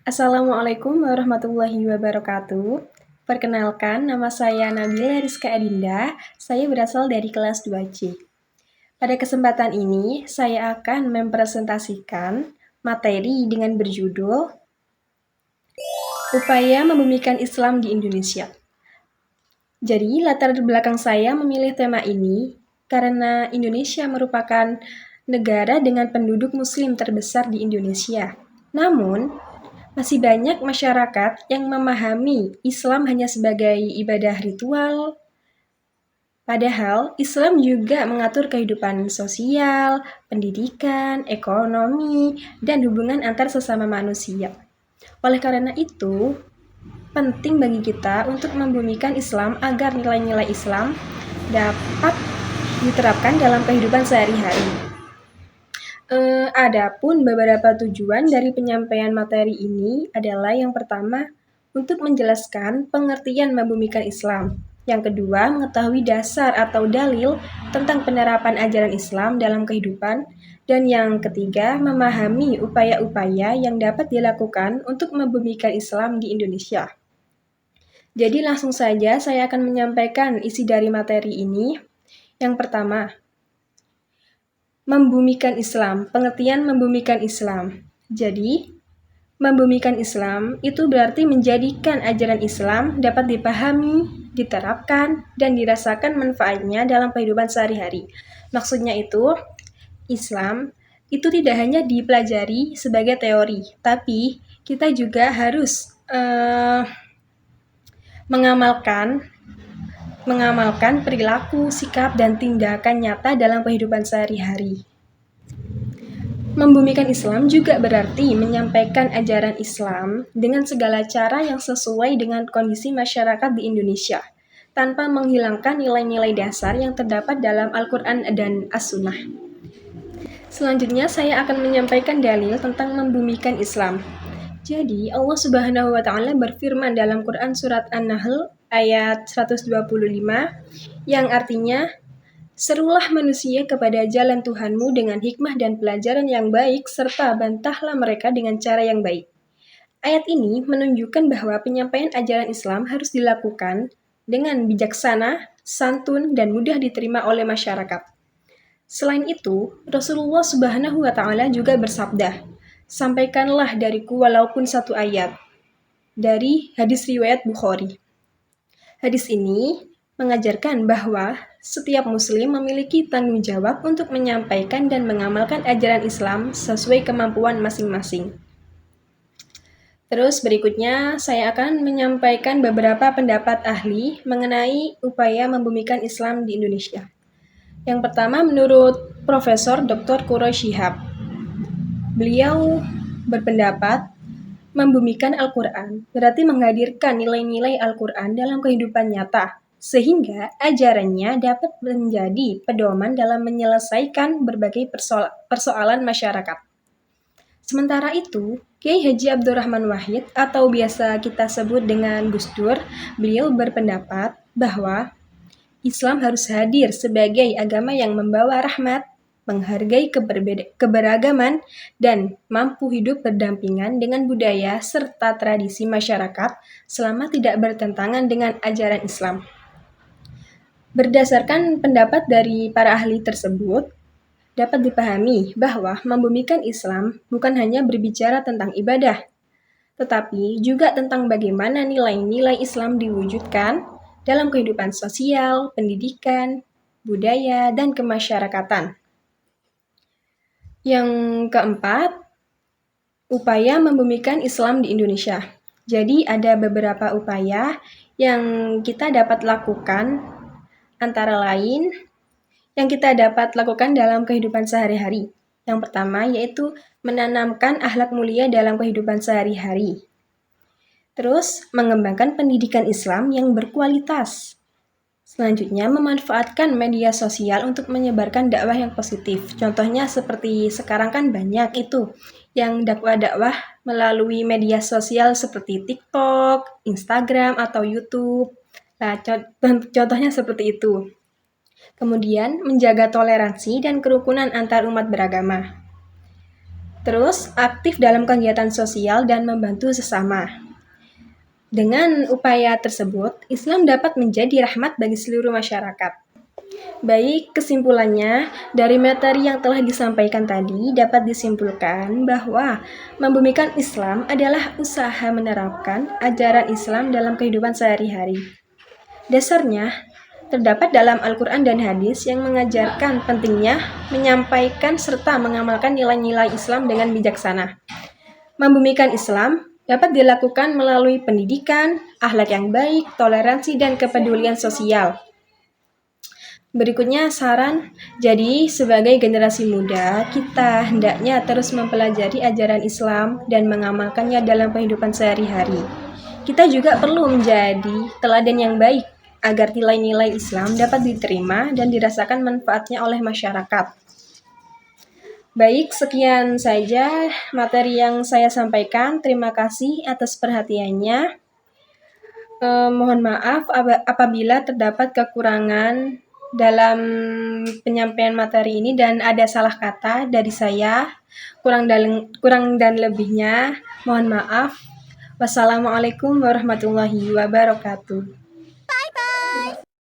Assalamualaikum warahmatullahi wabarakatuh. Perkenalkan, nama saya Nabila Rizka Adinda. Saya berasal dari kelas 2C. Pada kesempatan ini, saya akan mempresentasikan materi dengan berjudul Upaya Membumikan Islam di Indonesia. Jadi, latar belakang saya memilih tema ini karena Indonesia merupakan negara dengan penduduk muslim terbesar di Indonesia. Namun, masih banyak masyarakat yang memahami Islam hanya sebagai ibadah ritual, padahal Islam juga mengatur kehidupan sosial, pendidikan, ekonomi, dan hubungan antar sesama manusia. Oleh karena itu, penting bagi kita untuk membumikan Islam agar nilai-nilai Islam dapat diterapkan dalam kehidupan sehari-hari. Adapun beberapa tujuan dari penyampaian materi ini adalah yang pertama, untuk menjelaskan pengertian membumikan Islam. Yang kedua, mengetahui dasar atau dalil tentang penerapan ajaran Islam dalam kehidupan. Dan yang ketiga, memahami upaya-upaya yang dapat dilakukan untuk membumikan Islam di Indonesia. Jadi langsung saja saya akan menyampaikan isi dari materi ini. Yang pertama, membumikan Islam, pengertian membumikan Islam. Jadi, membumikan Islam itu berarti menjadikan ajaran Islam dapat dipahami, diterapkan, dan dirasakan manfaatnya dalam kehidupan sehari-hari. Maksudnya itu, Islam itu tidak hanya dipelajari sebagai teori, tapi kita juga harus mengamalkan perilaku, sikap, dan tindakan nyata dalam kehidupan sehari-hari. Membumikan Islam juga berarti menyampaikan ajaran Islam dengan segala cara yang sesuai dengan kondisi masyarakat di Indonesia, tanpa menghilangkan nilai-nilai dasar yang terdapat dalam Al-Quran dan As-Sunnah. Selanjutnya, saya akan menyampaikan dalil tentang membumikan Islam. Jadi, Allah Subhanahu wa Ta'ala berfirman dalam Quran Surat An-Nahl ayat 125, yang artinya, serulah manusia kepada jalan Tuhanmu dengan hikmah dan pelajaran yang baik, serta bantahlah mereka dengan cara yang baik. Ayat ini menunjukkan bahwa penyampaian ajaran Islam harus dilakukan dengan bijaksana, santun, dan mudah diterima oleh masyarakat. Selain itu, Rasulullah Subhanahu wa Ta'ala juga bersabda, sampaikanlah dariku walaupun satu ayat, dari hadis riwayat Bukhari. Hadis ini mengajarkan bahwa setiap muslim memiliki tanggung jawab untuk menyampaikan dan mengamalkan ajaran Islam sesuai kemampuan masing-masing. Terus berikutnya saya akan menyampaikan beberapa pendapat ahli mengenai upaya membumikan Islam di Indonesia. Yang pertama menurut Profesor Dr. Quraish Shihab. Beliau berpendapat membumikan Al-Quran berarti menghadirkan nilai-nilai Al-Quran dalam kehidupan nyata, sehingga ajarannya dapat menjadi pedoman dalam menyelesaikan berbagai persoalan masyarakat. Sementara itu, Kiai Haji Abdurrahman Wahid atau biasa kita sebut dengan Gus Dur, beliau berpendapat bahwa Islam harus hadir sebagai agama yang membawa rahmat, menghargai keberagaman, dan mampu hidup berdampingan dengan budaya serta tradisi masyarakat selama tidak bertentangan dengan ajaran Islam. Berdasarkan pendapat dari para ahli tersebut, dapat dipahami bahwa membumikan Islam bukan hanya berbicara tentang ibadah, tetapi juga tentang bagaimana nilai-nilai Islam diwujudkan dalam kehidupan sosial, pendidikan, budaya, dan kemasyarakatan. Yang keempat, upaya membumikan Islam di Indonesia. Jadi ada beberapa upaya yang kita dapat lakukan, antara lain yang kita dapat lakukan dalam kehidupan sehari-hari. Yang pertama yaitu menanamkan akhlak mulia dalam kehidupan sehari-hari. Terus, mengembangkan pendidikan Islam yang berkualitas. Selanjutnya, memanfaatkan media sosial untuk menyebarkan dakwah yang positif. Contohnya seperti sekarang kan banyak itu yang dakwah-dakwah melalui media sosial seperti TikTok, Instagram, atau YouTube. Nah, contohnya seperti itu. Kemudian, menjaga toleransi dan kerukunan antar umat beragama. Terus, aktif dalam kegiatan sosial dan membantu sesama. Dengan upaya tersebut, Islam dapat menjadi rahmat bagi seluruh masyarakat. Baik, kesimpulannya, dari materi yang telah disampaikan tadi dapat disimpulkan bahwa membumikan Islam adalah usaha menerapkan ajaran Islam dalam kehidupan sehari-hari. Dasarnya, terdapat dalam Al-Quran dan hadis yang mengajarkan pentingnya menyampaikan serta mengamalkan nilai-nilai Islam dengan bijaksana. Membumikan Islam dapat dilakukan melalui pendidikan, akhlak yang baik, toleransi, dan kepedulian sosial. Berikutnya saran, jadi sebagai generasi muda, kita hendaknya terus mempelajari ajaran Islam dan mengamalkannya dalam kehidupan sehari-hari. Kita juga perlu menjadi teladan yang baik agar nilai-nilai Islam dapat diterima dan dirasakan manfaatnya oleh masyarakat. Baik, sekian saja materi yang saya sampaikan. Terima kasih atas perhatiannya. Mohon maaf apabila terdapat kekurangan dalam penyampaian materi ini dan ada salah kata dari saya. Kurang dan lebihnya, mohon maaf. Wassalamualaikum warahmatullahi wabarakatuh.